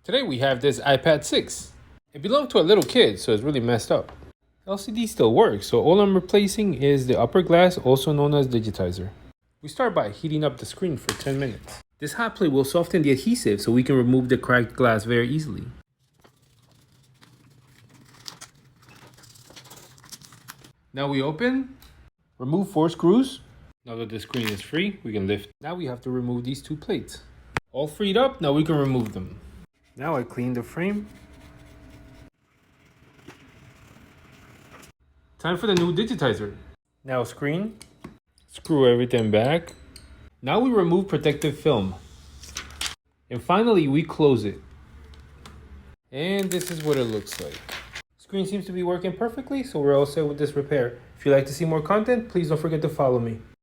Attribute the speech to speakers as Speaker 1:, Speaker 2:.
Speaker 1: Today we have this iPad 6. It belonged to a little kid, so it's really messed up. LCD still works, so all I'm replacing is the upper glass, also known as digitizer. We start by heating up the screen for 10 minutes. This hot plate will soften the adhesive so we can remove the cracked glass very easily. Now we open, remove 4 screws. Now that the screen is free, we can lift. Now we have to remove these 2 plates. All freed up, now we can remove them. Now I clean the frame. Time for the new digitizer. Now screen, screw everything back. Now we remove protective film. And finally we close it. And this is what it looks like. Screen seems to be working perfectly, so we're all set with this repair. If you'd like to see more content, please don't forget to follow me.